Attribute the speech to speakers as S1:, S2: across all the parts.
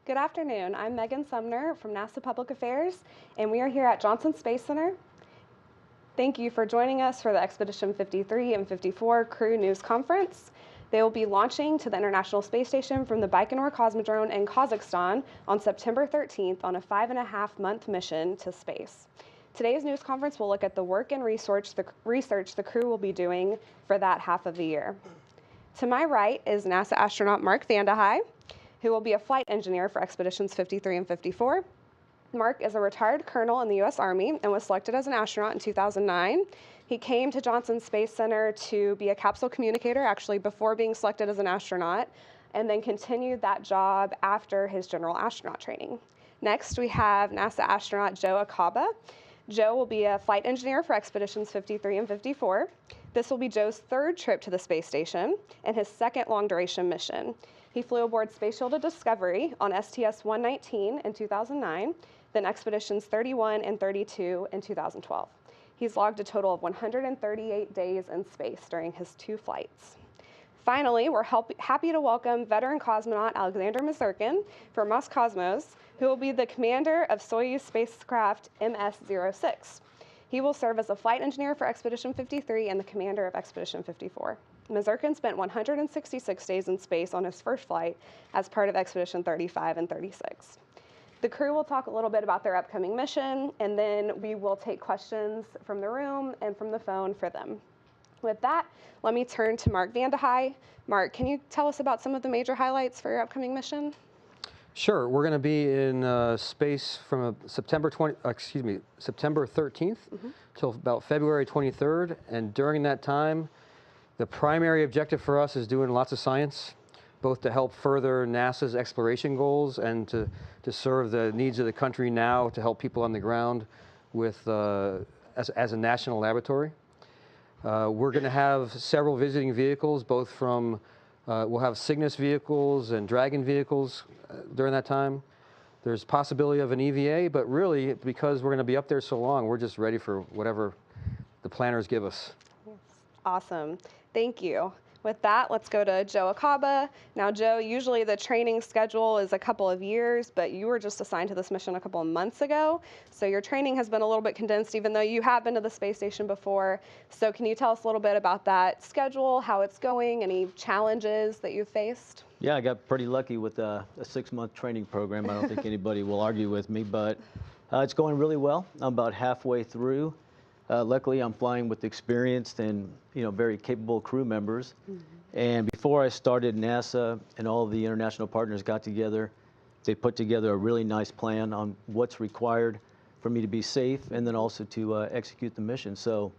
S1: Good afternoon. I'm Megan Sumner from NASA Public Affairs, and we are here at Johnson Space Center. Thank you for joining us for the Expedition 53 and 54 Crew News Conference. They will be launching to the International Space Station from the Baikonur Cosmodrome in Kazakhstan on September 13th on a 5.5-month mission to space. Today's news conference will look at the work and research the crew will be doing for that half of the year. To my right is NASA astronaut Mark Vande, who will be a flight engineer for Expeditions 53 and 54. Mark is a retired colonel in the U.S. Army and was selected as an astronaut in 2009. He came to Johnson Space Center to be a capsule communicator, actually before being selected as an astronaut, and then continued that job after his general astronaut training. Next, we have NASA astronaut Joe Acaba. Joe will be a flight engineer for Expeditions 53 and 54. This will be Joe's third trip to the space station and his second long-duration mission. He flew aboard Space Shuttle Discovery on STS-119 in 2009, then Expeditions 31 and 32 in 2012. He's logged a total of 138 days in space during his 2 flights. Finally, we're happy to welcome veteran cosmonaut Alexander Misurkin from Roscosmos, who will be the commander of Soyuz spacecraft MS-06. He will serve as a flight engineer for Expedition 53 and the commander of Expedition 54. Misurkin spent 166 days in space on his first flight as part of Expedition 35 and 36. The crew will talk a little bit about their upcoming mission, and then we will take questions from the room and from the phone for them. With that, let me turn to Mark Vande. Mark, can you tell us about some of the major highlights for your upcoming mission?
S2: Sure. We're going to be in space from September 13th till about February 23rd, and during that time, the primary objective for us is doing lots of science, both to help further NASA's exploration goals and to serve the needs of the country now, to help people on the ground with as a national laboratory. We're going to have several visiting vehicles, both from, we'll have Cygnus vehicles and Dragon vehicles during that time. There's possibility of an EVA, but really, because we're going to be up there so long, we're just ready for whatever the planners give us.
S1: Yes. Awesome. Thank you. With that, let's go to Joe Acaba. Now, Joe, usually the training schedule is a couple of years, but you were just assigned to this mission a couple of months ago. So your training has been a little bit condensed, even though you have been to the space station before. So can you tell us a little bit about that schedule, how it's going, any challenges that you've faced?
S3: Yeah, I got pretty lucky with a 6-month training program. I don't think anybody will argue with me, but it's going really well. I'm about halfway through. Luckily, I'm flying with experienced and very capable crew members. And before I started, NASA and all of the international partners got together. They put together a really nice plan on what's required for me to be safe and then also to execute the mission. So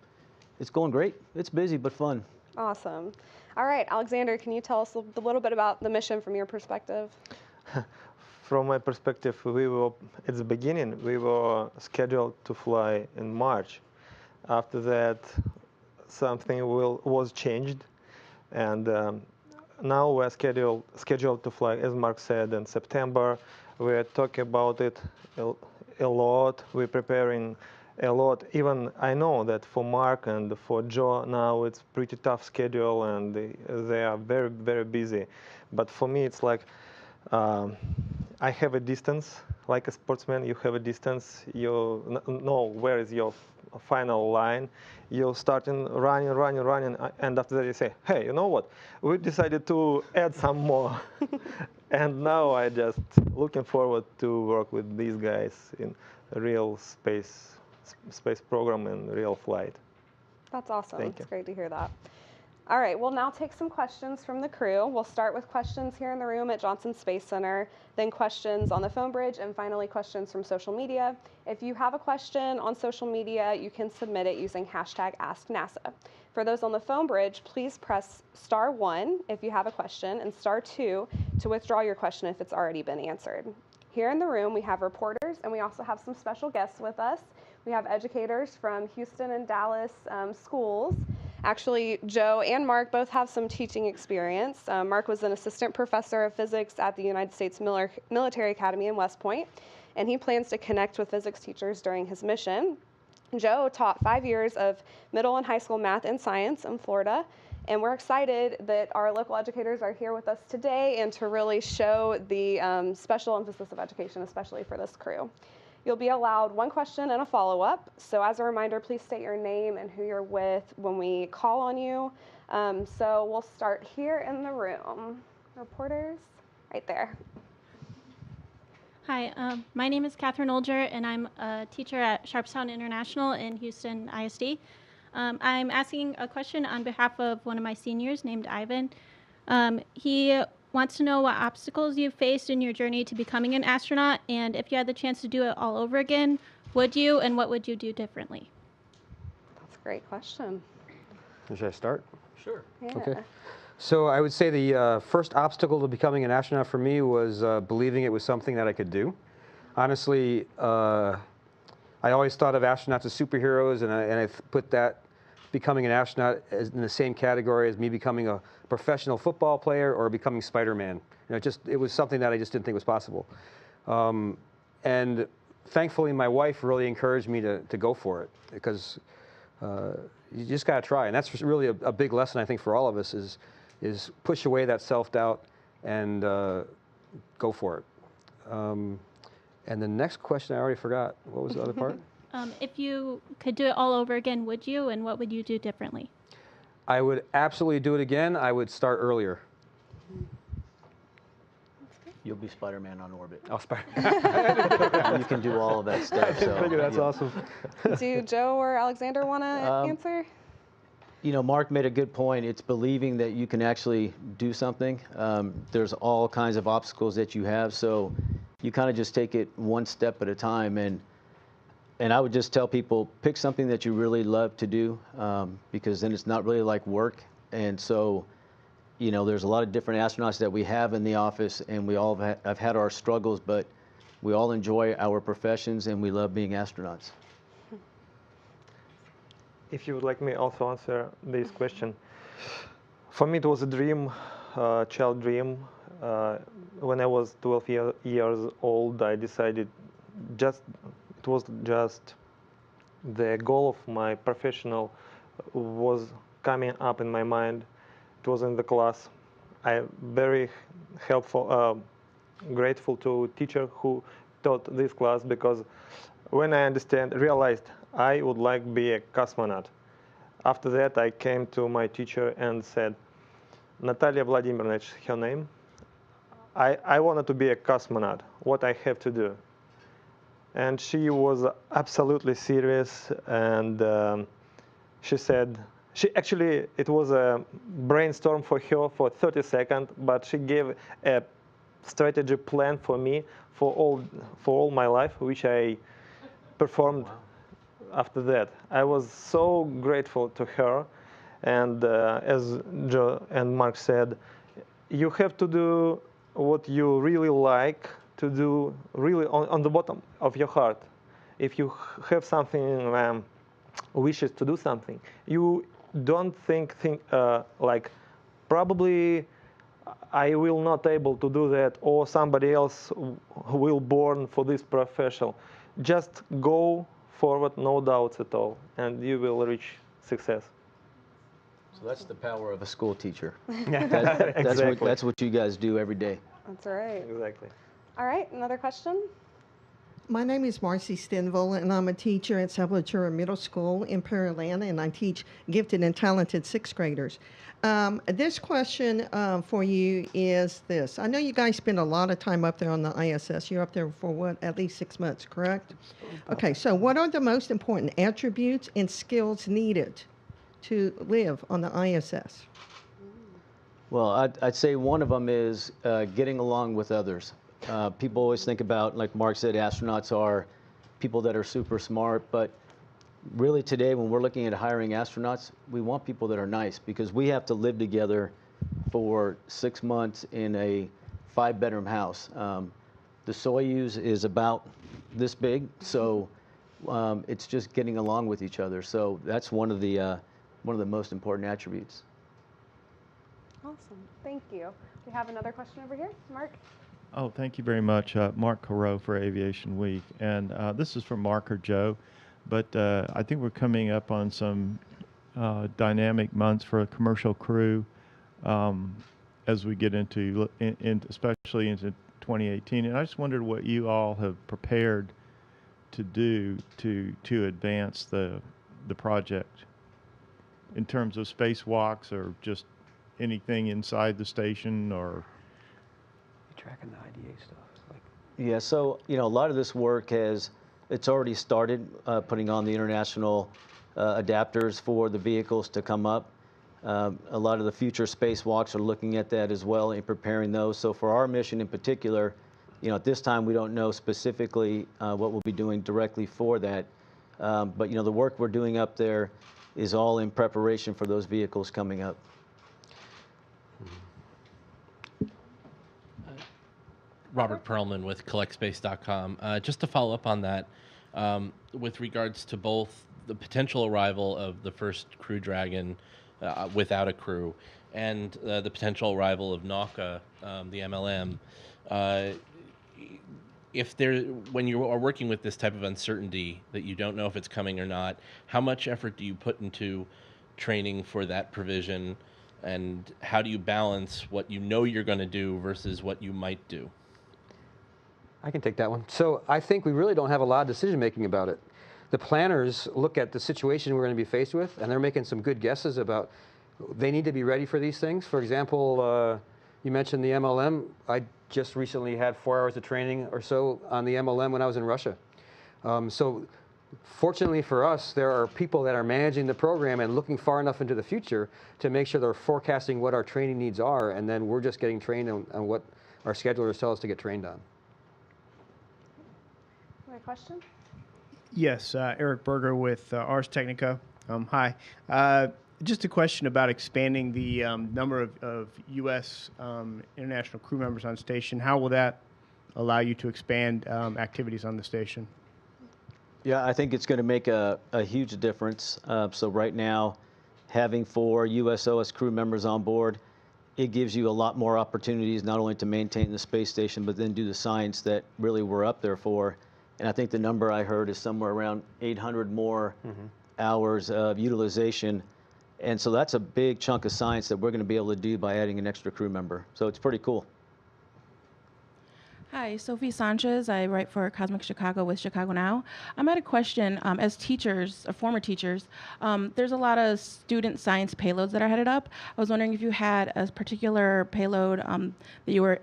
S3: it's going great. It's busy but fun.
S1: Awesome. All right, Alexander, can you tell us a little bit about the mission from your perspective?
S4: From my perspective, at the beginning, we were scheduled to fly in March. After that, something was changed, and now we're scheduled to fly, as Mark said, in September. We're talking about it a lot. We're preparing a lot. Even I know that for Mark and for Joe now it's pretty tough schedule, and they are very, very busy. But for me, it's like I have a distance. Like a sportsman, you have a distance. You know where is your final line. You start running, and after that you say, hey, you know what? We decided to add some more. And now I just looking forward to work with these guys in a real space program and real flight.
S1: That's awesome.
S4: Thank you.
S1: It's great to hear that. All right, we'll now take some questions from the crew. We'll start with questions here in the room at Johnson Space Center, then questions on the phone bridge, and finally questions from social media. If you have a question on social media, you can submit it using #AskNASA. For those on the phone bridge, please press *1 if you have a question and *2 to withdraw your question if it's already been answered. Here in the room, we have reporters, and we also have some special guests with us. We have educators from Houston and Dallas schools. Actually, Joe and Mark both have some teaching experience. Mark was an assistant professor of physics at the United States Military Academy in West Point, and he plans to connect with physics teachers during his mission. Joe taught 5 years of middle and high school math and science in Florida, And we're excited that our local educators are here with us today and to really show the special emphasis of education, especially for this crew. You'll be allowed one question and a follow-up. So as a reminder, please state your name and who you're with when we call on you. So we'll start here in the room. Reporters, right there.
S5: Hi, my name is Catherine Olger, and I'm a teacher at Sharpstown International in Houston ISD. I'm asking a question on behalf of one of my seniors named Ivan. He wants to know what obstacles you've faced in your journey to becoming an astronaut, and if you had the chance to do it all over again, would you, and what would you do differently?
S1: That's a great question.
S2: Should I start?
S3: Sure.
S1: Yeah.
S2: Okay. So I would say the first obstacle to becoming an astronaut for me was believing it was something that I could do. Honestly, I always thought of astronauts as superheroes, and I put that becoming an astronaut in the same category as me becoming a professional football player or becoming Spider-Man. It was something that I just didn't think was possible. And thankfully, my wife really encouraged me to go for it, because you just got to try. And that's really a big lesson, I think, for all of us is push away that self-doubt and go for it. And the next question, I already forgot. What was the other part?
S5: If you could do it all over again, would you, and what would you do differently?
S2: I would absolutely do it again. I would start earlier.
S3: You'll be Spider-Man on orbit.
S2: I'll start.
S3: You can do all of that stuff. So
S2: That's
S3: yeah.
S2: awesome.
S1: Do Joe or Alexander want to answer?
S3: You know, Mark made a good point. It's believing that you can actually do something. There's all kinds of obstacles that you have, so you kind of just take it one step at a time. And I would just tell people, pick something that you really love to do, because then it's not really like work. And so, you know, there's a lot of different astronauts that we have in the office, and we all have had our struggles, but we all enjoy our professions, and we love being astronauts.
S4: If you would like me also answer this question. For me, it was a dream, child dream. When I was 12 years old, I decided it was just the goal of my professional was coming up in my mind. It was in the class. I very grateful to teacher who taught this class, because when I realized I would like to be a cosmonaut. After that, I came to my teacher and said, Natalia Vladimirovna, her name, I wanted to be a cosmonaut. What I have to do? And she was absolutely serious, and she said, it was a brainstorm for her for 30 seconds, but she gave a strategy plan for me for all my life, which I performed. Wow. After that, I was so grateful to her, and as Joe and Mark said, you have to do what you really like to do, really on the bottom of your heart. If you have something, wishes to do something, you don't think like, probably I will not able to do that, or somebody else will born for this profession. Just go forward, no doubts at all, and you will reach success.
S3: So that's the power of a school teacher.
S4: Exactly.
S3: That's what you guys do every day.
S1: That's right.
S4: Exactly.
S1: All right, another question?
S6: My name is Marcy Stenville, and I'm a teacher at Sepultura Middle School in Pearland, and I teach gifted and talented sixth graders. This question for you is this. I know you guys spend a lot of time up there on the ISS. You're up there for what, at least 6 months, correct? Okay, so what are the most important attributes and skills needed to live on the ISS?
S3: Well, I'd say one of them is getting along with others. People always think about, like Mark said, astronauts are people that are super smart, but really today when we're looking at hiring astronauts, we want people that are nice, because we have to live together for 6 months in a 5-bedroom house. The Soyuz is about this big, so it's just getting along with each other. So that's one of the most important attributes.
S1: Awesome, thank you. We have another question over here, Mark.
S7: Oh, thank you very much. Mark Corot for Aviation Week. And this is for Mark or Joe, but I think we're coming up on some dynamic months for a commercial crew as we get into, especially into 2018. And I just wondered what you all have prepared to do to advance the project in terms of spacewalks or just anything inside the station or
S2: Tracking the IDA stuff.
S3: Yeah, so a lot of this work it's already started putting on the international adapters for the vehicles to come up. A lot of the future spacewalks are looking at that as well and preparing those. So for our mission in particular, at this time we don't know specifically what we'll be doing directly for that. But the work we're doing up there is all in preparation for those vehicles coming up.
S8: Robert Perlman with collectspace.com. Just to follow up on that, with regards to both the potential arrival of the first Crew Dragon without a crew and the potential arrival of Nauka, the MLM, when you are working with this type of uncertainty that you don't know if it's coming or not, how much effort do you put into training for that provision, and how do you balance what you know you're going to do versus what you might do?
S2: I can take that one. So I think we really don't have a lot of decision making about it. The planners look at the situation we're going to be faced with, and they're making some good guesses about they need to be ready for these things. For example, you mentioned the MLM. I just recently had 4 hours of training or so on the MLM when I was in Russia. So fortunately for us, there are people that are managing the program and looking far enough into the future to make sure they're forecasting what our training needs are, and then we're just getting trained on what our schedulers tell us to get trained on.
S1: Any question?
S9: Yes, Eric Berger with Ars Technica. Hi. Just a question about expanding the number of U.S. International crew members on station. How will that allow you to expand activities on the station?
S3: Yeah, I think it's going to make a huge difference. So right now, having 4 USOS crew members on board, it gives you a lot more opportunities not only to maintain the space station, but then do the science that really we're up there for. And I think the number I heard is somewhere around 800 more hours of utilization. And so that's a big chunk of science that we're going to be able to do by adding an extra crew member. So it's pretty cool.
S10: Hi, Sophie Sanchez. I write for Cosmic Chicago with Chicago Now. I had a question. As teachers, former teachers, there's a lot of student science payloads that are headed up. I was wondering if you had a particular payload that you were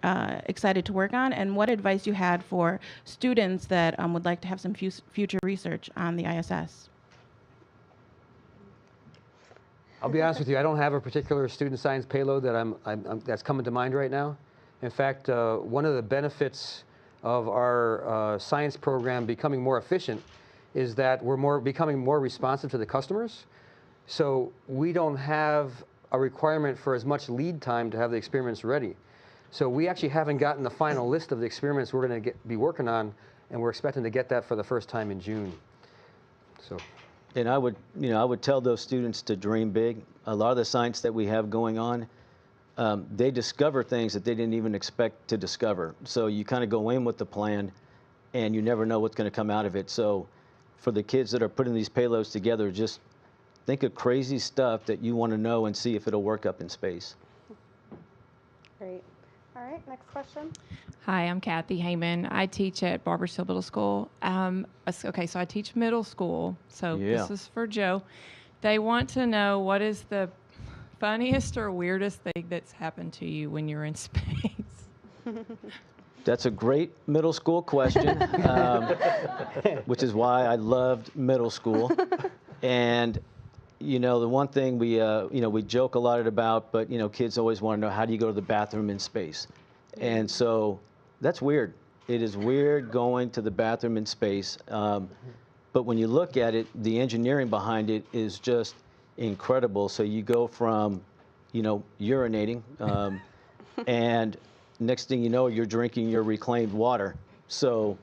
S10: excited to work on, and what advice you had for students that would like to have some future research on the ISS.
S2: I'll be honest with you, I don't have a particular student science payload that that's coming to mind right now. In fact, one of the benefits of our science program becoming more efficient is that we're becoming more responsive to the customers. So we don't have a requirement for as much lead time to have the experiments ready. So we actually haven't gotten the final list of the experiments we're going to be working on, and we're expecting to get that for the first time in June. So.
S3: And I would tell those students to dream big. A lot of the science that we have going on, they discover things that they didn't even expect to discover. So you kind of go in with the plan, and you never know what's going to come out of it. So for the kids that are putting these payloads together, just think of crazy stuff that you want to know and see if it'll work up in space.
S1: Great. All right, next question.
S11: Hi, I'm Kathy Heyman. I teach at Barbersville Middle School. Okay, so I teach middle school. So This is for Joe. They want to know, what is the funniest or weirdest thing that's happened to you when you're in space?
S3: That's a great middle school question, which is why I loved middle school. And the one thing we joke a lot about, but kids always want to know, how do you go to the bathroom in space? And so that's weird. It is weird going to the bathroom in space. But when you look at it, the engineering behind it is just incredible. So you go from, urinating, and next thing you know, you're drinking your reclaimed water. So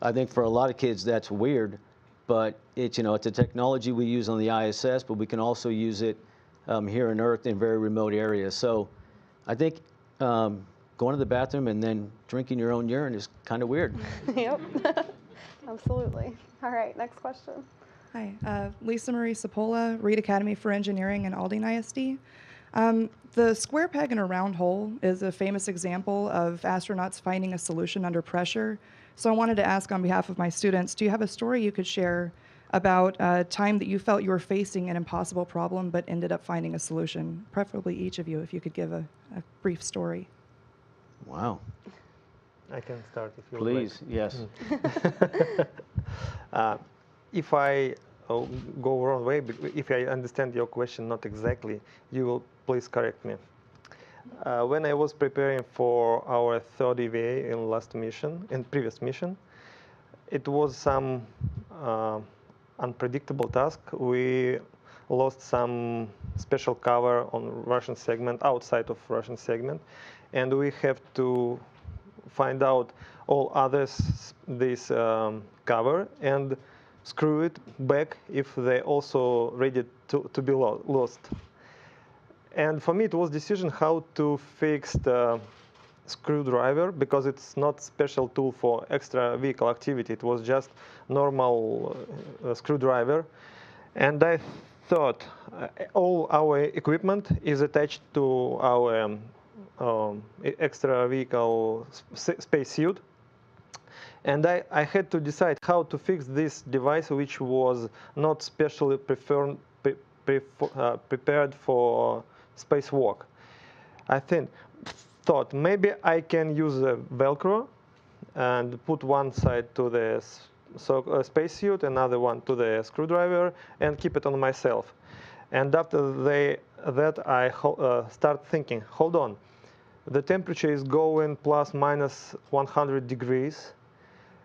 S3: I think for a lot of kids, that's weird. But it's a technology we use on the ISS, but we can also use it here on Earth in very remote areas. So I think going to the bathroom and then drinking your own urine is kind of weird.
S1: Yep, absolutely. All right, next question.
S12: Hi, Lisa Marie Sapola, Reed Academy for Engineering and Aldine ISD. The square peg in a round hole is a famous example of astronauts finding a solution under pressure. So I wanted to ask on behalf of my students, do you have a story you could share about a time that you felt you were facing an impossible problem but ended up finding a solution? Preferably each of you, if you could give a brief story.
S3: Wow.
S4: I can start if you
S3: Please,
S4: like.
S3: yes.
S4: If I go wrong way, if I understand your question not exactly, you will please correct me. When I was preparing for our third EVA in previous mission, it was some unpredictable task. We lost some special cover on Russian segment, outside of Russian segment, and we have to find out all others this cover and screw it back if they also ready to be lost. And for me, it was decision how to fix the screwdriver, because it's not special tool for extra vehicle activity. It was just normal screwdriver. And I thought all our equipment is attached to our extra vehicle spacesuit. And I had to decide how to fix this device, which was not specially prepared for spacewalk. I thought maybe I can use a Velcro and put one side to the spacesuit, another one to the screwdriver, and keep it on myself. And after that, I start thinking, hold on, the temperature is going plus minus 100 degrees.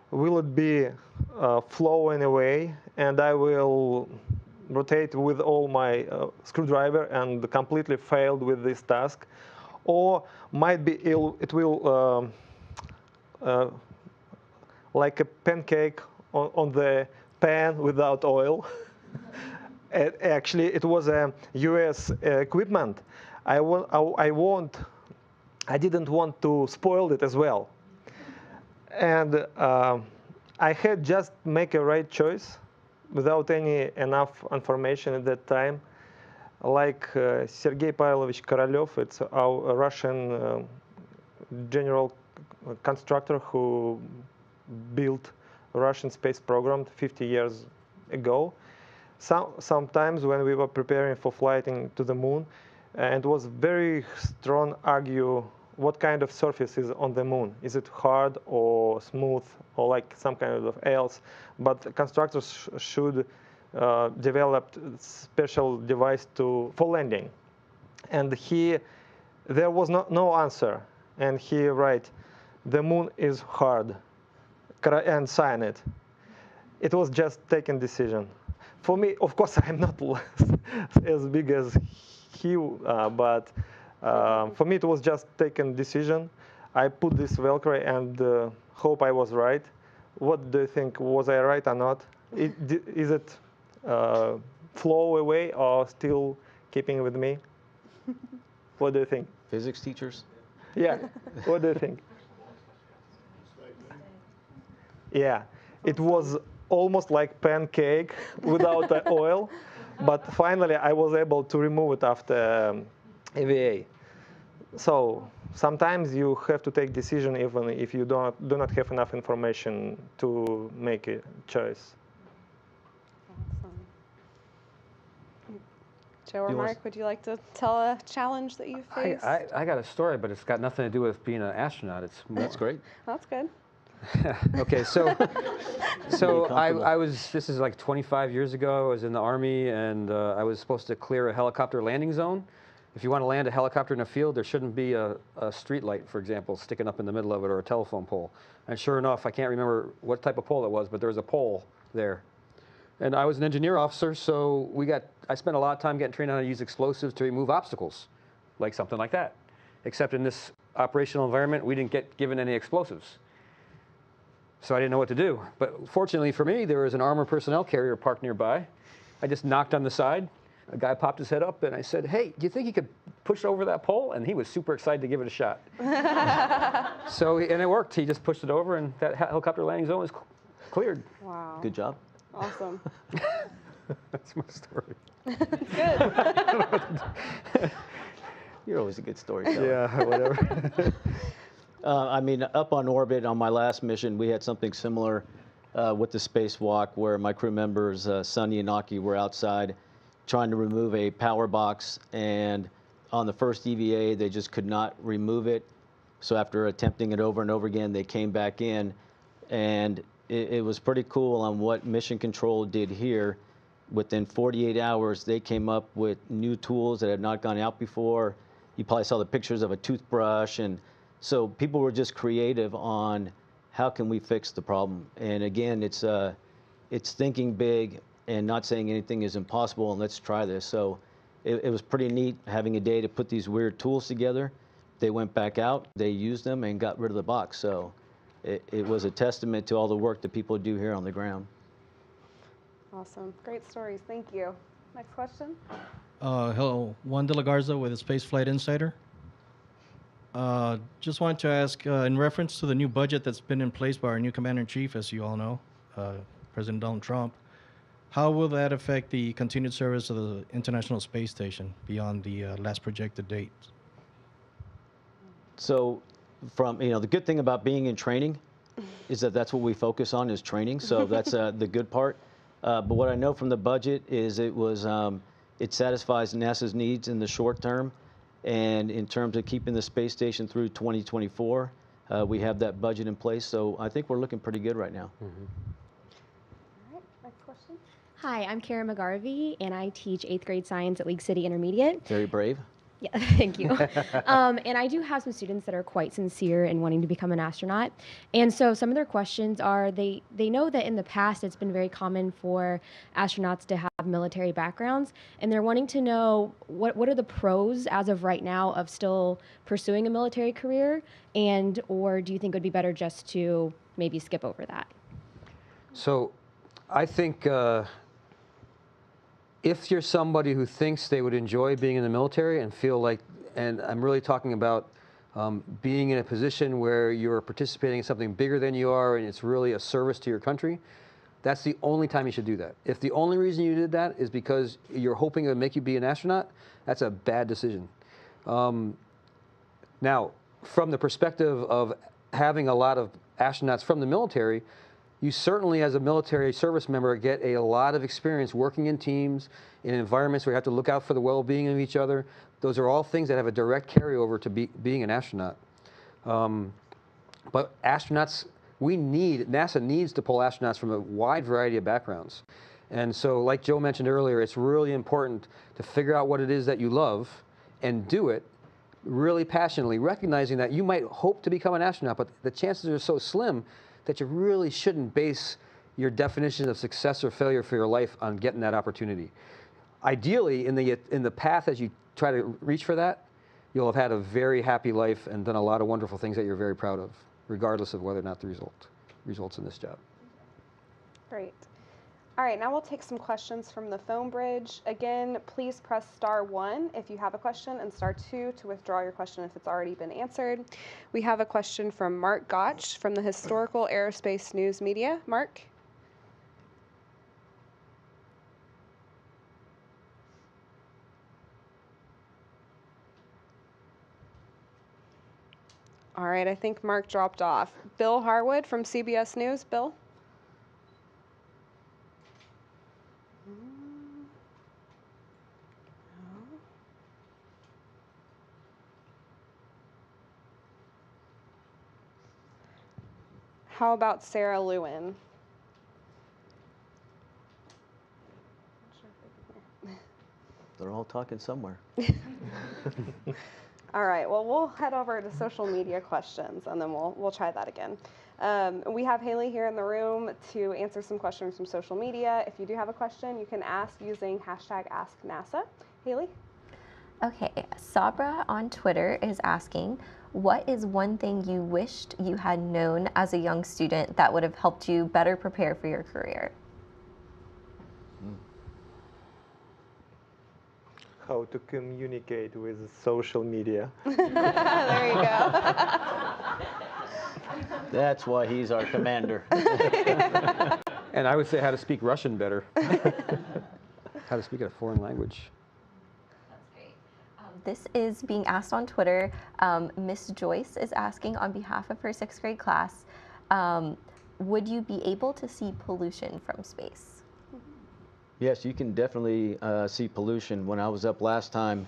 S4: Will it be flowing away, and I will rotate with all my screwdriver and completely failed with this task? Or might be it will like a pancake on the pan without oil. Actually, it was a US equipment. I didn't want to spoil it as well. And I had just make a right choice without enough information at that time. Like Sergei Pavlovich Korolev, it's our Russian general constructor who built Russian space program 50 years ago. Sometimes when we were preparing for flighting to the moon, and was very strong argue what kind of surface is on the moon. Is it hard or smooth or like some kind of else? But constructors should develop special device for landing. And there was no answer. And he write, the moon is hard, and sign it. It was just taken decision. For me, of course, I'm not as big as he, but for me, it was just taken decision. I put this Velcro and hope I was right. What do you think? Was I right or not? Is it flow away or still keeping with me? What do you think?
S3: Physics teachers?
S4: Yeah. What do you think? Yeah. It was almost like pancake without the oil, but finally I was able to remove it after EVA. So sometimes you have to take decision even if you do not have enough information to make a choice.
S1: Awesome. Joe or Mark, would you like to tell a challenge that you faced?
S2: I got a story, but it's got nothing to do with being an astronaut. It's more,
S3: That's great.
S1: That's good.
S2: Okay, so this is like 25 years ago. I was in the Army, and I was supposed to clear a helicopter landing zone. If you want to land a helicopter in a field, there shouldn't be a street light, for example, sticking up in the middle of it, or a telephone pole. And sure enough, I can't remember what type of pole it was, but there was a pole there. And I was an engineer officer, so I spent a lot of time getting trained on how to use explosives to remove obstacles, like something like that. Except in this operational environment, we didn't get given any explosives. So I didn't know what to do. But fortunately for me, there was an armored personnel carrier parked nearby. I just knocked on the side. A guy popped his head up, and I said, hey, do you think you could push over that pole? And he was super excited to give it a shot. And it worked. He just pushed it over, and that helicopter landing zone was cleared.
S1: Wow.
S3: Good job.
S1: Awesome.
S2: That's my story.
S1: That's good.
S3: You're always a good storyteller.
S2: Yeah, whatever.
S3: I mean, up on orbit on my last mission, we had something similar with the spacewalk where my crew members, Sunny and Aki, were outside trying to remove a power box. And on the first EVA, they just could not remove it. So after attempting it over and over again, they came back in. And it was pretty cool on what Mission Control did here. Within 48 hours, they came up with new tools that had not gone out before. You probably saw the pictures of a toothbrush. And so people were just creative on how can we fix the problem. And again, it's thinking big and not saying anything is impossible and let's try this. So it was pretty neat having a day to put these weird tools together. They went back out, they used them and got rid of the box. So it was a testament to all the work that people do here on the ground.
S1: Awesome. Great stories. Thank you. Next question.
S13: Hello, Juan de la Garza with Spaceflight Insider. Just wanted to ask, in reference to the new budget that's been in place by our new Commander-in-Chief, as you all know, President Donald Trump, how will that affect the continued service of the International Space Station beyond the last projected date?
S3: So the good thing about being in training is that that's what we focus on is training. So that's the good part. But what I know from the budget is it satisfies NASA's needs in the short term. And in terms of keeping the space station through 2024, we have that budget in place. So I think we're looking pretty good right now.
S1: Mm-hmm. All right, next question.
S14: Hi, I'm Kara McGarvey, and I teach 8th grade science at League City Intermediate.
S3: Very brave.
S14: Yeah, thank you. And I do have some students that are quite sincere in wanting to become an astronaut. And so some of their questions are, they know that in the past it's been very common for astronauts to have military backgrounds, and they're wanting to know what are the pros as of right now of still pursuing a military career, and or do you think it would be better just to maybe skip over that?
S2: So I think if you're somebody who thinks they would enjoy being in the military and feel like, and I'm really talking about being in a position where you're participating in something bigger than you are and it's really a service to your country, that's the only time you should do that. If the only reason you did that is because you're hoping it would make you be an astronaut, that's a bad decision. Now, from the perspective of having a lot of astronauts from the military, you certainly, as a military service member, get a lot of experience working in teams, in environments where you have to look out for the well-being of each other. Those are all things that have a direct carryover to being an astronaut. But astronauts, NASA needs to pull astronauts from a wide variety of backgrounds. And so, like Joe mentioned earlier, it's really important to figure out what it is that you love and do it really passionately, recognizing that you might hope to become an astronaut, but the chances are so slim that you really shouldn't base your definition of success or failure for your life on getting that opportunity. Ideally, in the path as you try to reach for that, you'll have had a very happy life and done a lot of wonderful things that you're very proud of, regardless of whether or not the results in this job.
S1: Great. All right, now we'll take some questions from the phone bridge. Again, please press *1 if you have a question and *2 to withdraw your question if it's already been answered. We have a question from Mark Gotch from the Historical Aerospace News Media. Mark? All right, I think Mark dropped off. Bill Harwood from CBS News. Bill? How about Sarah Lewin?
S3: They're all talking somewhere.
S1: All right, well, we'll head over to social media questions, and then we'll try that again. We have Haley here in the room to answer some questions from social media. If you do have a question, you can ask using #AskNASA. Haley?
S15: Okay, Sabra on Twitter is asking, what is one thing you wished you had known as a young student that would have helped you better prepare for your career?
S4: How to communicate with social media.
S1: There you go.
S3: That's why he's our commander.
S2: And I would say how to speak Russian better. How to speak a foreign language.
S15: That's great. This is being asked on Twitter. Miss Joyce is asking on behalf of her 6th grade class, would you be able to see pollution from space?
S3: Yes, you can definitely see pollution. When I was up last time,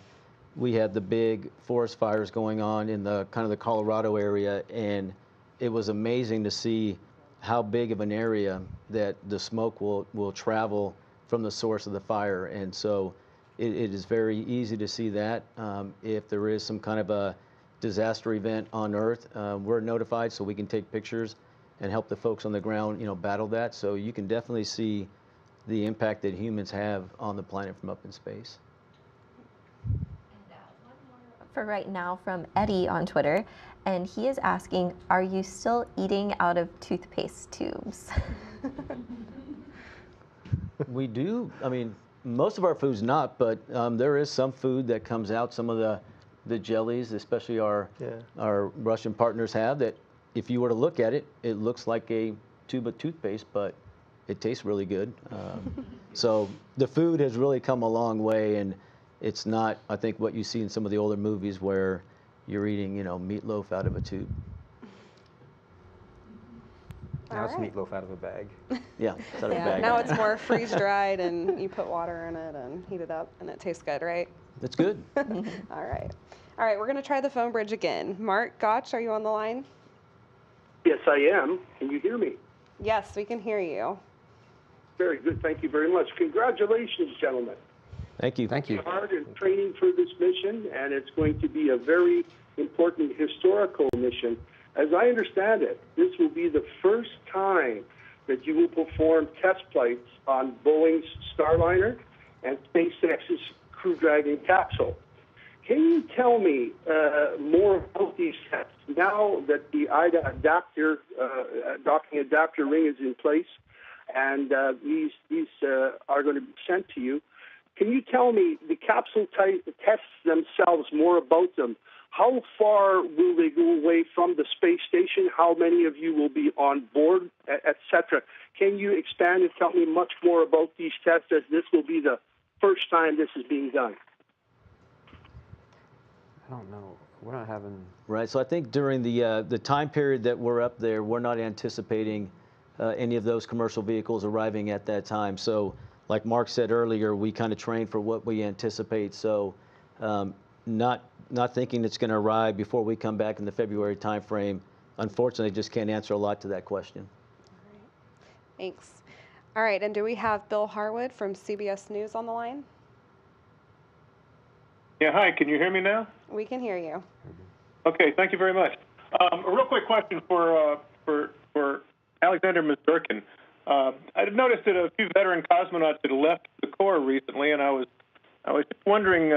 S3: we had the big forest fires going on in the kind of the Colorado area, and it was amazing to see how big of an area that the smoke will travel from the source of the fire. And so it is very easy to see that. If there is some kind of a disaster event on Earth, we're notified so we can take pictures and help the folks on the ground, battle that. So you can definitely see the impact that humans have on the planet from up in space.
S15: For right now from Eddie on Twitter, and he is asking, are you still eating out of toothpaste tubes?
S3: We do. I mean, most of our food's not, but there is some food that comes out. Some of the jellies, especially our Russian partners have, that if you were to look at it, it looks like a tube of toothpaste, but it tastes really good. So the food has really come a long way, and it's not, I think, what you see in some of the older movies where you're eating, meatloaf out of a tube.
S2: Now it's meatloaf out of a bag.
S3: Yeah, it's out of a bag.
S1: Now it's more freeze-dried, and you put water in it and heat it up, and it tastes good, right?
S3: That's good.
S1: All right. All right, we're going to try the phone bridge again. Mark Gotch, are you on the line?
S16: Yes, I am. Can you hear me?
S1: Yes, we can hear you.
S16: Very good. Thank you very much. Congratulations, gentlemen.
S3: Thank you.
S2: Thank you.
S16: Hard in training for this mission, and it's going to be a very important historical mission. As I understand it, this will be the first time that you will perform test flights on Boeing's Starliner and SpaceX's Crew Dragon capsule. Can you tell me more about these tests now that the IDA adapter, docking adapter ring is in place, and these are going to be sent to you? Can you tell me the capsule tests themselves, more about them? How far will they go away from the space station? How many of you will be on board, etc.? Can you expand and tell me much more about these tests, as this will be the first time this is being done?
S2: I don't know. We're not having...
S3: Right, so I think during the time period that we're up there, we're not anticipating any of those commercial vehicles arriving at that time. So like Mark said earlier, we kind of train for what we anticipate. So not thinking it's going to arrive before we come back in the February timeframe. Unfortunately, just can't answer a lot to that question.
S1: All right. Thanks. All right, and do we have Bill Harwood from CBS News on the line?
S17: Yeah, hi. Can you hear me now?
S1: We can hear you.
S17: Okay, thank you very much. A real quick question for Alexander Misurkin. I noticed that a few veteran cosmonauts had left the Corps recently, and I was just wondering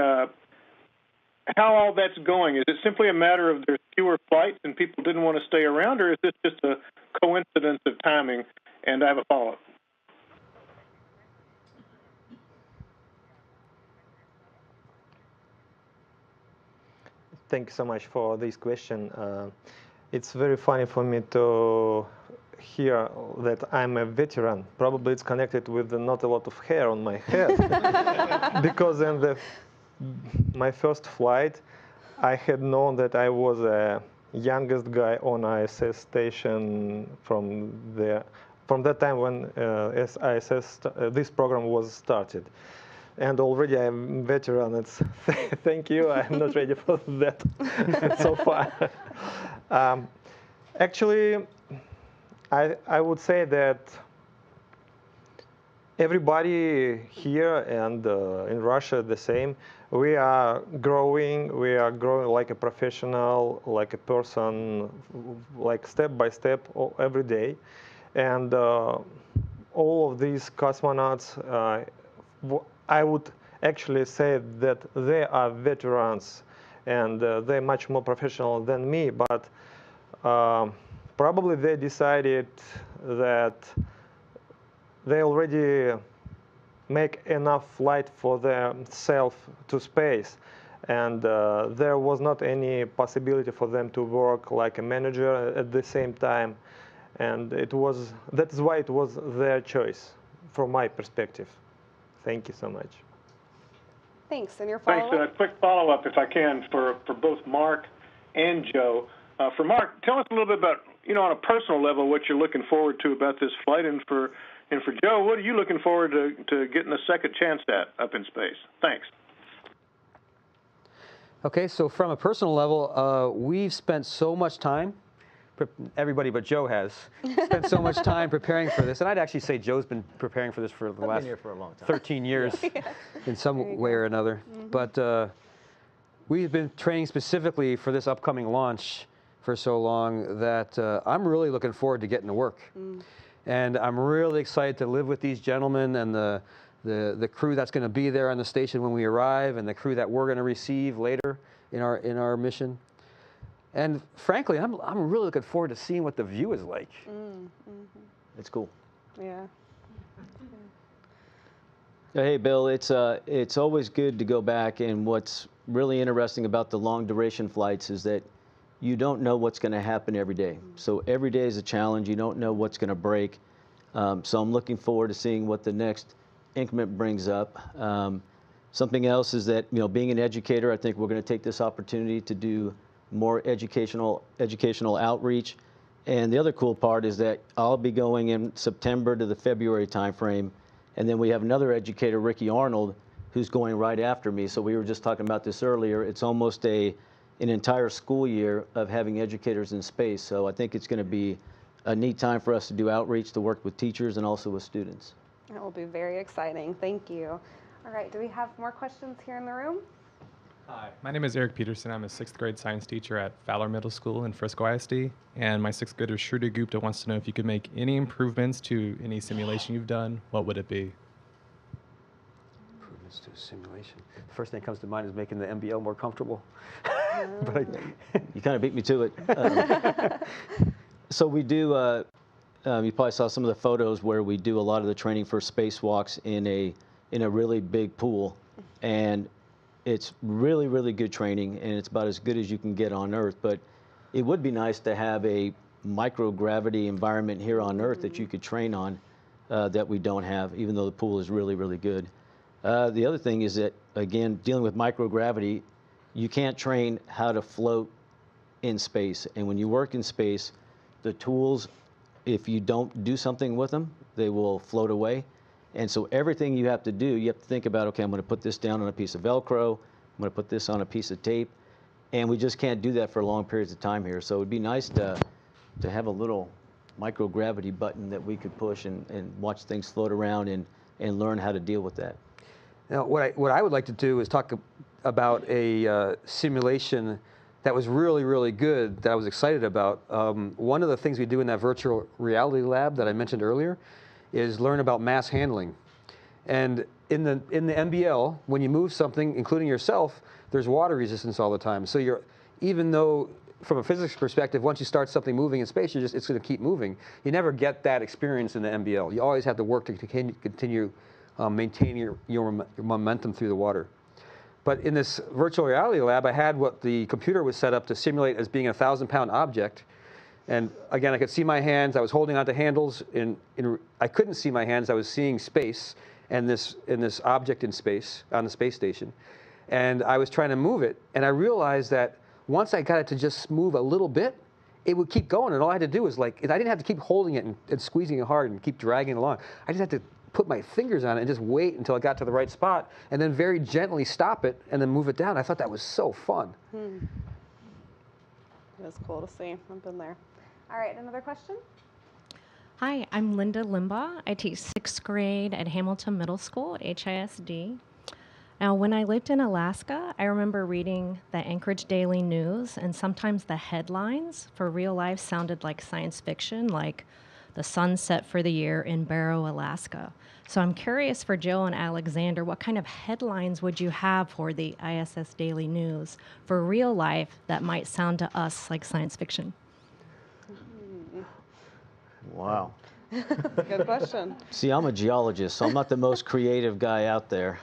S17: how all that's going. Is it simply a matter of there's fewer flights and people didn't want to stay around, or is this just a coincidence of timing? And I have a follow-up.
S4: Thank you so much for this question. It's very funny for me to hear that I'm a veteran. Probably it's connected with not a lot of hair on my head. Because in my first flight, I had known that I was the youngest guy on ISS station from that time when ISS this program was started. And already I'm a veteran. It's thank you. I'm not ready for that so far. Actually, I would say that everybody here and in Russia the same. We are growing. We are growing like a professional, like a person, like step by step every day. And all of these cosmonauts, I would actually say that they are veterans, and they're much more professional than me. But probably they decided that they already make enough flight for themselves to space, and there was not any possibility for them to work like a manager at the same time, and that's why it was their choice, from my perspective. Thank you so much.
S1: Thanks. And your
S17: Thanks.
S1: follow-up?
S17: A quick follow-up, if I can, for both Mark and Joe. For Mark, tell us a little bit about, on a personal level, what you're looking forward to about this flight, and for Joe, what are you looking forward to getting a second chance at up in space? Thanks.
S2: Okay, so from a personal level, we've spent so much time, everybody but Joe has, spent so much time preparing for this. And I'd actually say Joe's been preparing for this for the last
S3: here for a long time.
S2: 13 years in some way or another. But we've been training specifically for this upcoming launch for so long that I'm really looking forward to getting to work. And I'm really excited to live with these gentlemen and the crew that's going to be there on the station when we arrive, and the crew that we're going to receive later in our mission. And frankly, I'm really looking forward to seeing what the view is like.
S3: It's cool.
S1: Yeah.
S3: Hey, Bill, it's always good to go back, and what's really interesting about the long duration flights is that you don't know what's going to happen every day. So every day is a challenge. You don't know what's going to break. So I'm looking forward to seeing what the next increment brings up. Something else is that, being an educator, I think we're going to take this opportunity to do more educational outreach. And the other cool part is that I'll be going in September to the February timeframe, and then we have another educator, Ricky Arnold, who's going right after me. So we were just talking about this earlier. It's almost an entire school year of having educators in space. So I think it's going to be a neat time for us to do outreach, to work with teachers and also with students.
S1: That will be very exciting. Thank you. All right, do we have more questions here in the room?
S18: Hi, my name is Eric Peterson. I'm a 6th grade science teacher at Fowler Middle School in Frisco ISD. And my 6th grader, Shruti Gupta, wants to know if you could make any improvements to any simulation you've done, what would it be?
S2: Improvements to simulation. The first thing that comes to mind is making the MBL more comfortable.
S3: You kind of beat me to it. So we do, you probably saw some of the photos where we do a lot of the training for spacewalks in a really big pool. And it's really, really good training, and it's about as good as you can get on Earth. But it would be nice to have a microgravity environment here on Earth that you could train on that we don't have, even though the pool is really, really good. The other thing is that, again, dealing with microgravity, you can't train how to float in space. And when you work in space, the tools, if you don't do something with them, they will float away. And so everything you have to do, you have to think about, okay, I'm going to put this down on a piece of Velcro, I'm going to put this on a piece of tape, and we just can't do that for long periods of time here. So it would be nice to have a little microgravity button that we could push and watch things float around and learn how to deal with that.
S2: Now, what I would like to do is talk about a simulation that was really, really good, that I was excited about. One of the things we do in that virtual reality lab that I mentioned earlier is learn about mass handling. And in the MBL, when you move something, including yourself, there's water resistance all the time. So even though from a physics perspective, once you start something moving in space, it's going to keep moving. You never get that experience in the MBL. You always have to work to continue maintaining your momentum through the water. But in this virtual reality lab, I had what the computer was set up to simulate as being a 1,000-pound object. And again, I could see my hands. I was holding onto handles. I couldn't see my hands. I was seeing space and this object in space on the space station. And I was trying to move it. And I realized that once I got it to just move a little bit, it would keep going. And all I had to do was I didn't have to keep holding it and squeezing it hard and keep dragging it along. I just had to put my fingers on it and just wait until it got to the right spot and then very gently stop it and then move it down. I thought that was so fun.
S1: It was cool to see. I've been there. All right, another question?
S19: Hi, I'm Linda Limbaugh. I teach 6th grade at Hamilton Middle School, HISD. Now, when I lived in Alaska, I remember reading the Anchorage Daily News, and sometimes the headlines for real life sounded like science fiction, like the sun set for the year in Barrow, Alaska. So I'm curious for Joe and Alexander, what kind of headlines would you have for the ISS Daily News for real life that might sound to us like science fiction?
S3: Wow.
S1: Good question.
S3: See, I'm a geologist, so I'm not the most creative guy out there.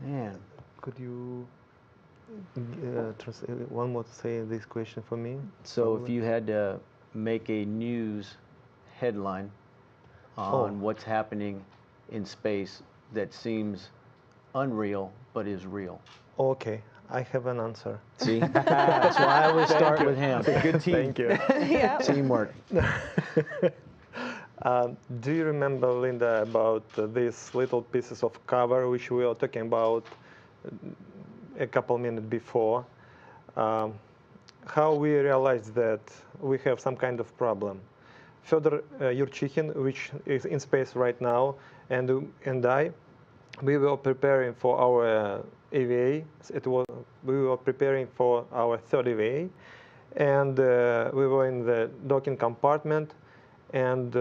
S3: Man.
S4: Could you one more say this question for me?
S3: So if you had to make a news headline on what's happening in space that seems unreal but is real?
S4: Okay, I have an answer.
S3: See, that's why I always start with him.
S2: It's a good team.
S4: Thank you.
S3: Teamwork.
S4: Do you remember, Linda, about these little pieces of cover which we were talking about a couple minutes before? How we realized that we have some kind of problem. Fedor Yurchikhin, which is in space right now, and I, we were preparing for our EVA. We were preparing for our third EVA, and we were in the docking compartment, and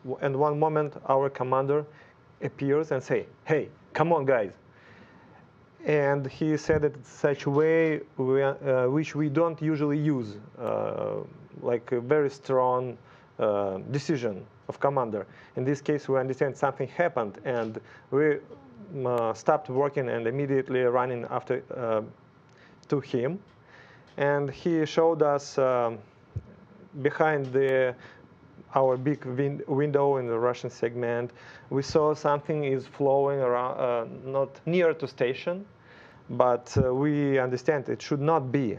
S4: one moment our commander appears and say, "Hey, come on, guys!" And he said it in such a way which we don't usually use, like a very strong decision of commander. In this case, we understand something happened, and we stopped working and immediately running after to him. And he showed us behind our big window in the Russian segment, we saw something is flowing around, not near to station, but we understand it should not be.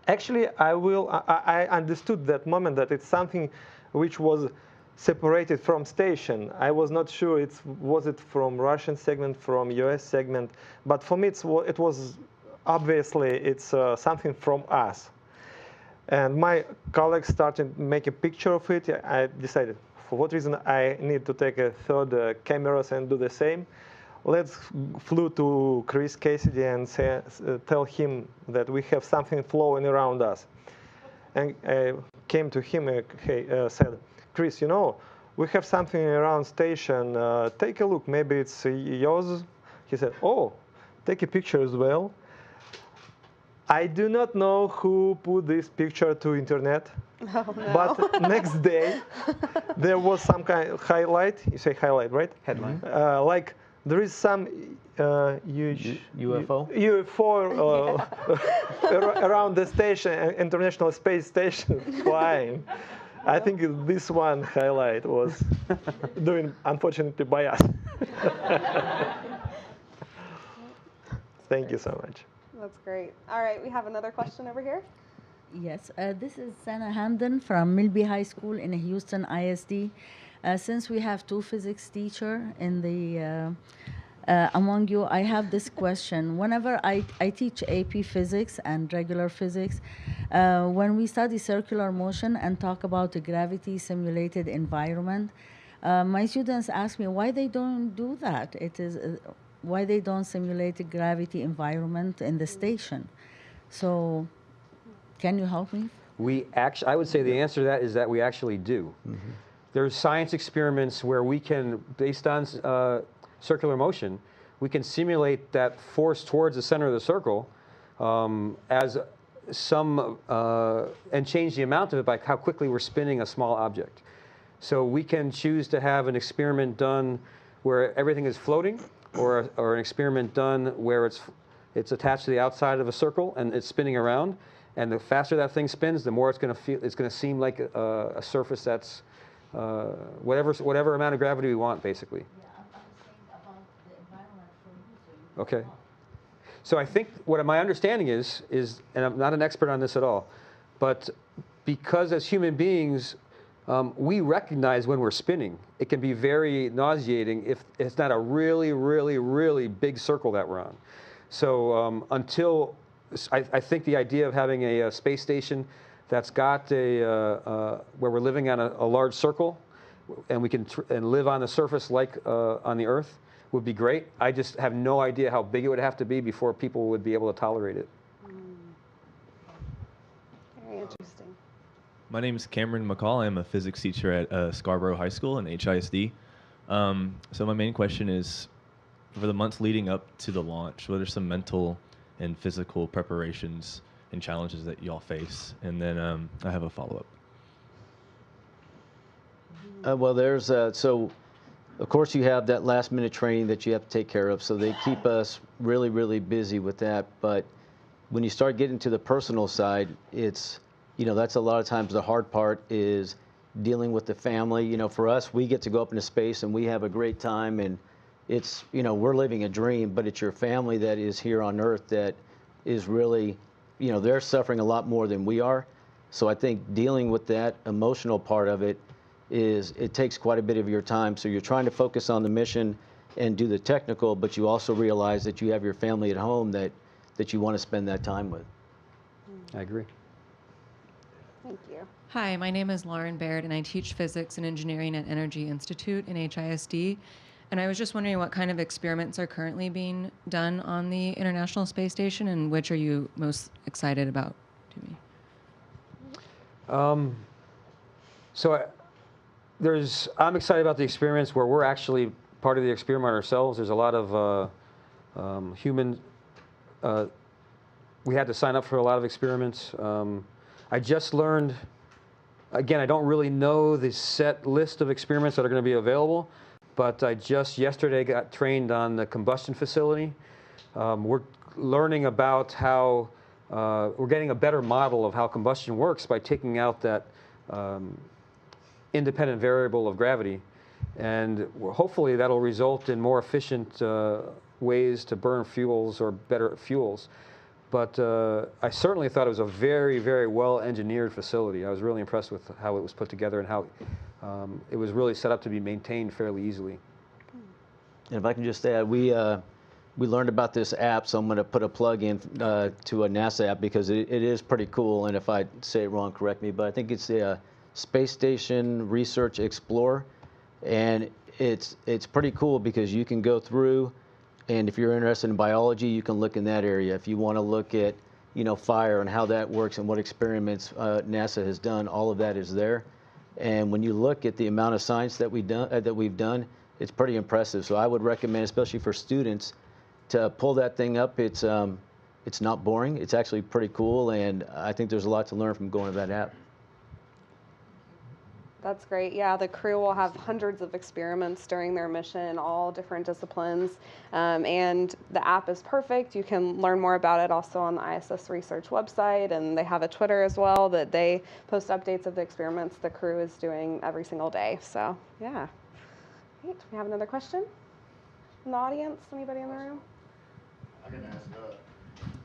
S4: Actually, I understood that moment that it's something which was separated from station. I was not sure was it from Russian segment, from US segment, but for me it was obviously it's something from us. And my colleagues started to make a picture of it. I decided for what reason I need to take a third cameras and do the same. Let's flew to Chris Cassidy and tell him that we have something flowing around us. And I came to him and said, "Chris, you know, we have something around station. Take a look, maybe it's yours." He said, "Oh, take a picture as well." I do not know who put this picture to internet, but next day there was some kind of highlight. You say highlight, right?
S2: Headline.
S4: Like there is some huge
S3: UFO
S4: around the station, International Space Station, flying. I think this one highlight was doing, unfortunately, by us. Thank you so much.
S1: That's great. All right, we have another question over here.
S20: Yes, this is Sana Hamdan from Milby High School in Houston ISD. Since we have two physics teachers in the among you, I have this question. Whenever I teach AP physics and regular physics, when we study circular motion and talk about the gravity simulated environment, my students ask me why they don't do that. It is why they don't simulate the gravity environment in the station. So, can you help me?
S2: I would say the answer to that is that we actually do. Mm-hmm. There's science experiments where we can, based on circular motion, we can simulate that force towards the center of the circle as some, and change the amount of it by how quickly we're spinning a small object. So we can choose to have an experiment done where everything is floating, or an experiment done where it's attached to the outside of a circle and it's spinning around. And the faster that thing spins, the more it's going to seem like a surface that's whatever amount of gravity we want, basically.
S20: Yeah, I'm saying about the environment for you.
S2: Okay. So I think what my understanding is, and I'm not an expert on this at all, but because as human beings, we recognize when we're spinning. It can be very nauseating if it's not a really, really, really big circle that we're on. So until I think the idea of having a space station that's got where we're living on a large circle, and we can live on the surface like on the Earth would be great. I just have no idea how big it would have to be before people would be able to tolerate it.
S1: Very interesting.
S21: My name is Cameron McCall. I'm a physics teacher at Scarborough High School in HISD. So my main question is, for the months leading up to the launch, what are some mental and physical preparations and challenges that y'all face? And then I have a follow-up.
S3: Well, there's so of course you have that last-minute training that you have to take care of. So they keep us really, really busy with that. But when you start getting to the personal side, it's that's a lot of times the hard part is dealing with the family. You know, for us, we get to go up into space and we have a great time, and it's, you know, we're living a dream, but it's your family that is here on Earth that is really, you know, they're suffering a lot more than we are. So I think dealing with that emotional part of it it takes quite a bit of your time. So you're trying to focus on the mission and do the technical, but you also realize that you have your family at home that you want to spend that time with.
S2: I agree.
S1: Thank you.
S5: Hi, my name is Lauren Baird, and I teach physics and engineering at Energy Institute in HISD. And I was just wondering what kind of experiments are currently being done on the International Space Station, and which are you most excited about doing?
S2: I'm excited about the experiments where we're actually part of the experiment ourselves. There's a lot of human. We had to sign up for a lot of experiments. I just learned. Again, I don't really know the set list of experiments that are going to be available, but I just yesterday got trained on the combustion facility. We're learning about how we're getting a better model of how combustion works by taking out that independent variable of gravity, and hopefully that'll result in more efficient ways to burn fuels or better fuels. But I certainly thought it was a very, very well-engineered facility. I was really impressed with how it was put together and how it was really set up to be maintained fairly easily.
S3: And if I can just add, we learned about this app, so I'm going to put a plug in to a NASA app because it is pretty cool. And if I say it wrong, correct me. But I think it's the Space Station Research Explorer, and it's pretty cool because you can go through. And if you're interested in biology, you can look in that area. If you want to look at, you know, fire and how that works and what experiments NASA has done, all of that is there. And when you look at the amount of science that we've done, it's pretty impressive. So I would recommend, especially for students, to pull that thing up. It's not boring. It's actually pretty cool, and I think there's a lot to learn from going to that app.
S1: That's great. Yeah, the crew will have hundreds of experiments during their mission, all different disciplines. And the app is perfect. You can learn more about it also on the ISS Research website. And they have a Twitter as well that they post updates of the experiments the crew is doing every single day. So, yeah. Great. We have another question in the audience. Anybody in the room?
S22: I can ask,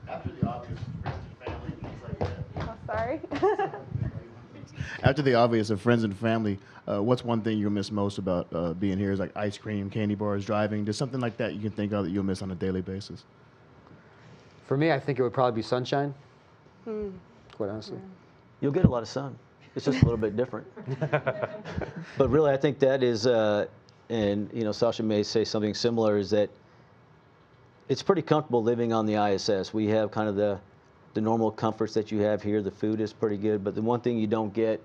S22: after the obvious friends and family, things like that.
S1: Oh, sorry.
S22: After the obvious of friends and family, what's one thing you'll miss most about being here? Is like ice cream, candy bars, driving, just something like that you can think of that you'll miss on a daily basis?
S2: For me, I think it would probably be sunshine, quite honestly.
S3: You'll get a lot of sun. It's just a little bit different. But really, I think that is, and you know, Sasha may say something similar, is that it's pretty comfortable living on the ISS. We have kind of the normal comforts that you have here. The food is pretty good, but the one thing you don't get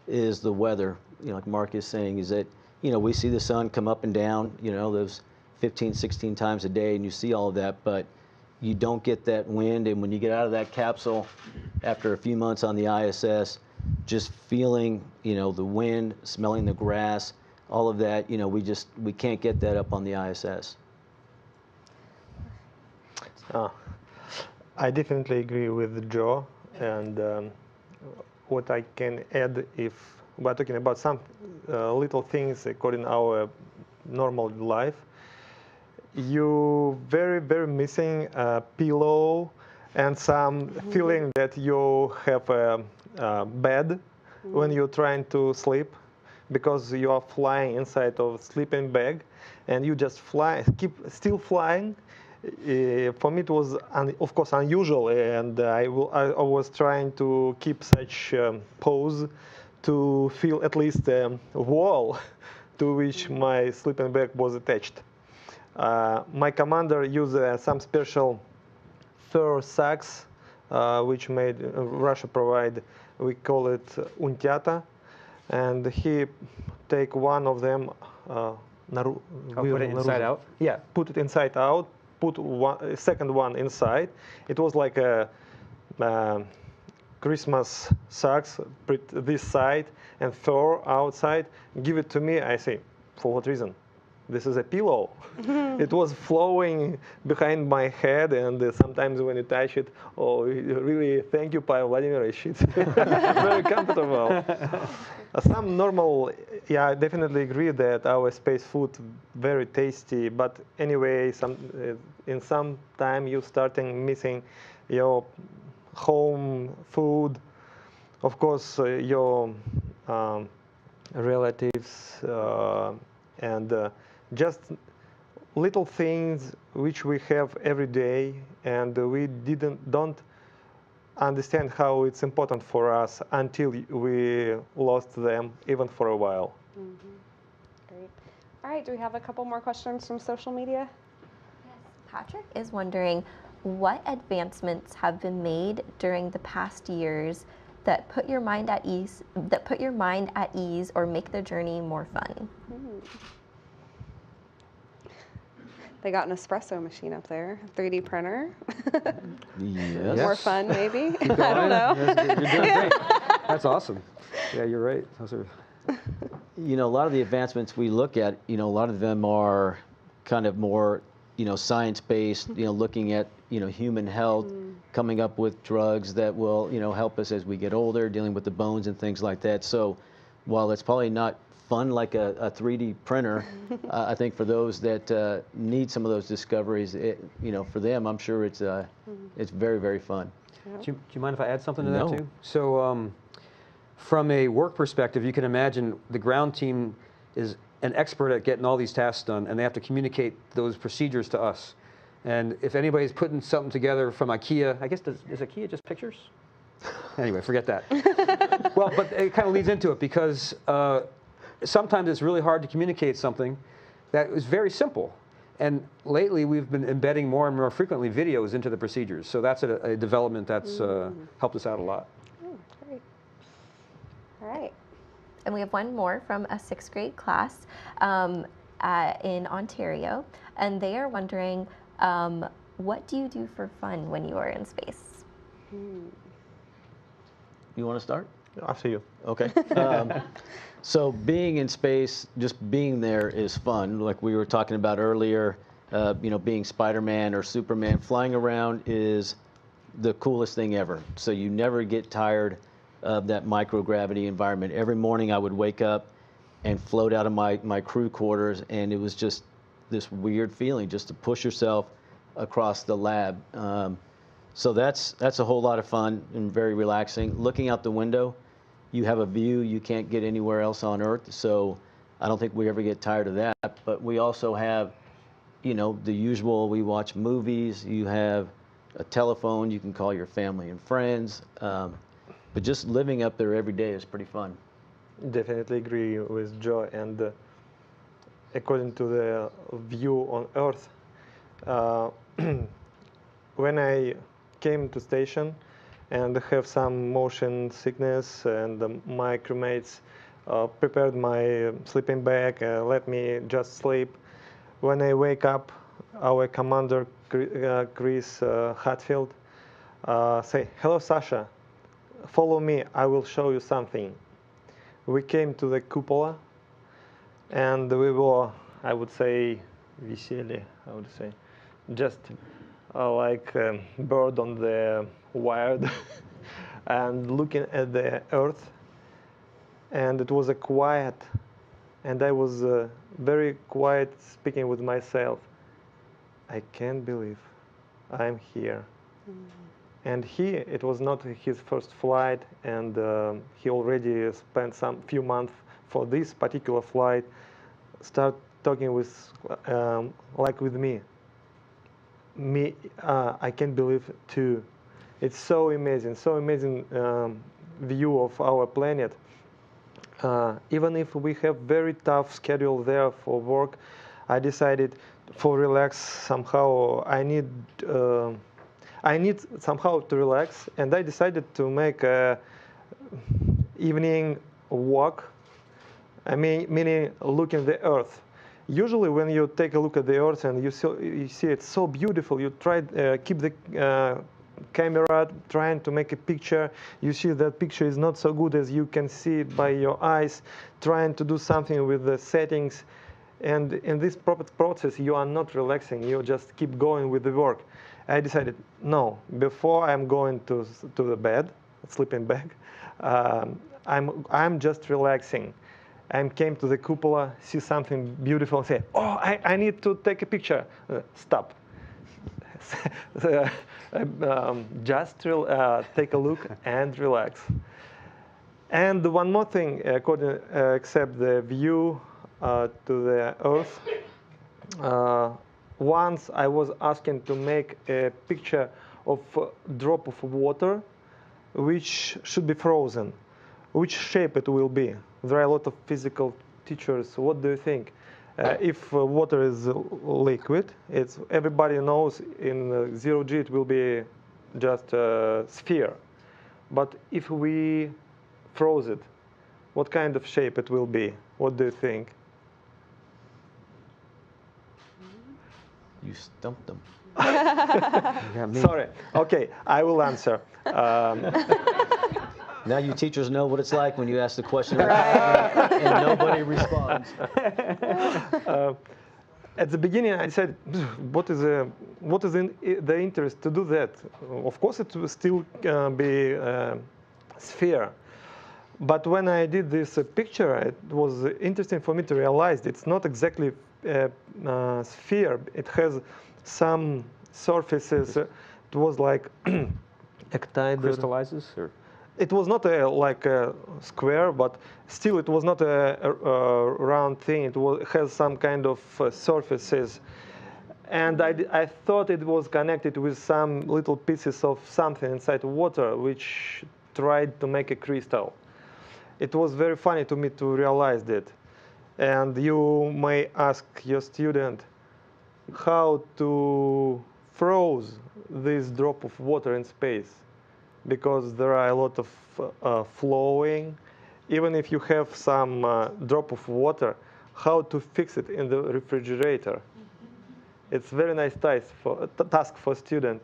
S3: is the weather. You know, like Mark is saying, is that, you know, we see the sun come up and down, you know, those 15, 16 times a day, and you see all of that, but you don't get that wind. And when you get out of that capsule after a few months on the ISS, just feeling, you know, the wind, smelling the grass, all of that, you know, we can't get that up on the ISS.
S4: I definitely agree with Joe, and what I can add, if we're talking about some little things according to our normal life, you very missing a pillow and some feeling that you have a bed when you're trying to sleep, because you are flying inside of sleeping bag, and you just still flying. For me, it was, of course, unusual, and I was trying to keep such pose to feel at least a wall to which my sleeping bag was attached. My commander used some special fur sacks, which Russia provide. We call it untiata, and he take one of them.
S2: Put it inside out?
S4: Yeah, put it inside out. Put a second one inside. It was like a Christmas socks, this side and fur outside. Give it to me. I say, for what reason? this is a pillow. It was flowing behind my head, and sometimes when you touch it, oh, really, thank you, Pavel Vladimirovich. It's very comfortable. Some normal, yeah, I definitely agree that our space food very tasty, but anyway, in some time you starting missing your home food, of course, your relatives, and just little things which we have every day, and we don't understand how it's important for us until we lost them, even for a while.
S1: Great. All right, do we have a couple more questions from social media?
S15: Yes. Patrick is wondering, what advancements have been made during the past years that put your mind at ease, or make the journey more fun?
S1: They got an espresso machine up there, 3D printer.
S3: Yes.
S1: More fun, maybe.
S2: Keep going.
S1: I don't know.
S2: You're doing great. That's awesome. Yeah, you're right. Those are.
S3: You know, a lot of the advancements we look at, you know, a lot of them are kind of more, you know, science-based, you know, looking at, you know, human health, coming up with drugs that will, you know, help us as we get older, dealing with the bones and things like that. So while it's probably not fun like a 3D printer, I think for those that need some of those discoveries, you know, for them, I'm sure it's very, very fun.
S2: Do you mind if I add something to
S3: No.
S2: that too? So from a work perspective, you can imagine the ground team is an expert at getting all these tasks done, and they have to communicate those procedures to us. And if anybody's putting something together from IKEA, I guess, is IKEA just pictures? Anyway, forget that. Well, but it kind of leads into it, because sometimes it's really hard to communicate something that is very simple. And lately, we've been embedding more and more frequently videos into the procedures. So that's a development that's helped us out a lot.
S1: Oh, great. All right.
S15: And we have one more from a 6th grade class in Ontario, and they are wondering, what do you do for fun when you are in space?
S3: You want to start?
S4: After you.
S3: Okay. So being in space, just being there is fun. Like we were talking about earlier, you know, being Spider-Man or Superman, flying around is the coolest thing ever. So you never get tired of that microgravity environment. Every morning I would wake up and float out of my crew quarters, and it was just this weird feeling just to push yourself across the lab. So that's a whole lot of fun and very relaxing. Looking out the window, you have a view you can't get anywhere else on Earth, so I don't think we ever get tired of that. But we also have, you know, the usual, we watch movies, you have a telephone, you can call your family and friends, but just living up there every day is pretty fun.
S4: Definitely agree with Joe, and according to the view on Earth, when I came to station and have some motion sickness, and my crewmates prepared my sleeping bag, let me just sleep. When I wake up, our commander, Chris Hatfield, say, "Hello, Sasha, follow me, I will show you something." We came to the cupola, and we were, I would say, висели, I would say, just like a bird on the wire, and looking at the Earth. And it was a quiet, and I was very quiet, speaking with myself. I can't believe I'm here. And it was not his first flight, and he already spent some few months for this particular flight. Start talking with, like with me. I can't believe too. It's so amazing view of our planet. Even if we have very tough schedule there for work, I decided for relax somehow. I need somehow to relax, and I decided to make a evening walk. I mean, meaning look at the Earth. Usually, when you take a look at the Earth and you see it so beautiful, you try keep the camera trying to make a picture. You see that picture is not so good as you can see it by your eyes. Trying to do something with the settings, And in this process, you are not relaxing. You just keep going with the work. I decided, no, before I'm going to the bed, sleeping bag, I'm just relaxing. I came to the cupola, see something beautiful, and say, oh, I need to take a picture. Stop. Just take a look and relax. And one more thing, except the view to the Earth. Once I was asking to make a picture of a drop of water which should be frozen. Which shape it will be? There are a lot of physical teachers. What do you think? If water is liquid, everybody knows in 0 G it will be just a sphere. But if we froze it, what kind of shape it will be? What do you think?
S3: You stumped them.
S4: Sorry. Okay, I will answer.
S3: Now you teachers know what it's like when you ask the question and nobody responds.
S4: At the beginning, I said, what is in the interest to do that? Of course, it will still be a sphere. But when I did this picture, it was interesting for me to realize it's not exactly a sphere. It has some surfaces. It was like
S2: crystallizes, or?
S4: It was not like a square, but still it was not a round thing. It has some kind of surfaces. And I thought it was connected with some little pieces of something inside water, which tried to make a crystal. It was very funny to me to realize that. And you may ask your student how to froze this drop of water in space, because there are a lot of flowing. Even if you have some drop of water, how to fix it in the refrigerator? It's a very nice task for student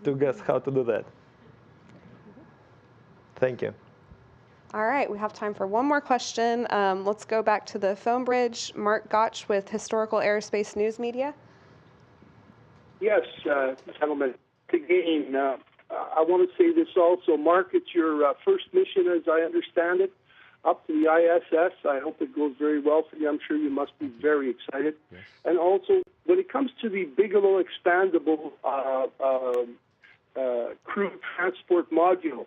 S4: to guess how to do that. Thank you.
S1: All right, we have time for one more question. Let's go back to the phone bridge. Mark Gotch with Historical Aerospace News Media.
S16: Yes, gentlemen. Again, I want to say this also. Mark, it's your first mission, as I understand it, up to the ISS. I hope it goes very well for you. I'm sure you must be very excited. Yes. And also, when it comes to the Bigelow expandable crew transport module,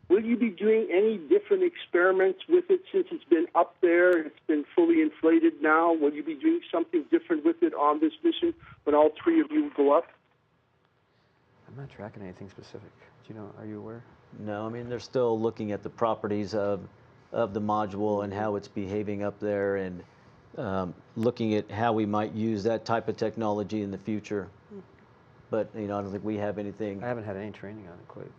S16: will you be doing any different experiments with it since it's been up there? It's been fully inflated now. Will you be doing something different with it on this mission when all three of you go up?
S2: I'm not tracking anything specific. Do you know? Are you aware?
S3: No, I mean they're still looking at the properties of the module and how it's behaving up there, and looking at how we might use that type of technology in the future. But I don't think we have anything.
S2: I haven't had any training on it quite.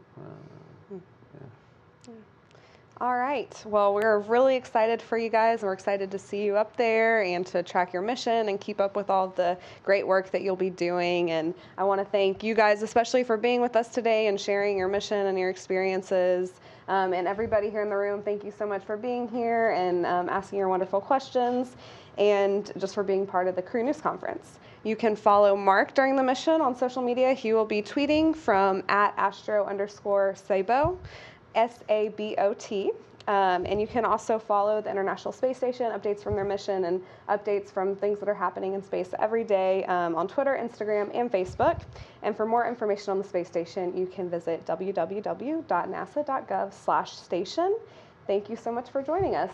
S1: All right. Well, we're really excited for you guys, and we're excited to see you up there and to track your mission and keep up with all the great work that you'll be doing. And I want to thank you guys especially for being with us today and sharing your mission and your experiences. And everybody here in the room, thank you so much for being here and asking your wonderful questions, and just for being part of the Crew News Conference. You can follow Mark during the mission on social media. He will be tweeting from @astro_sabo. SABOT. And you can also follow the International Space Station, updates from their mission and updates from things that are happening in space every day on Twitter, Instagram, and Facebook. And for more information on the space station, you can visit www.nasa.gov/station. Thank you so much for joining us.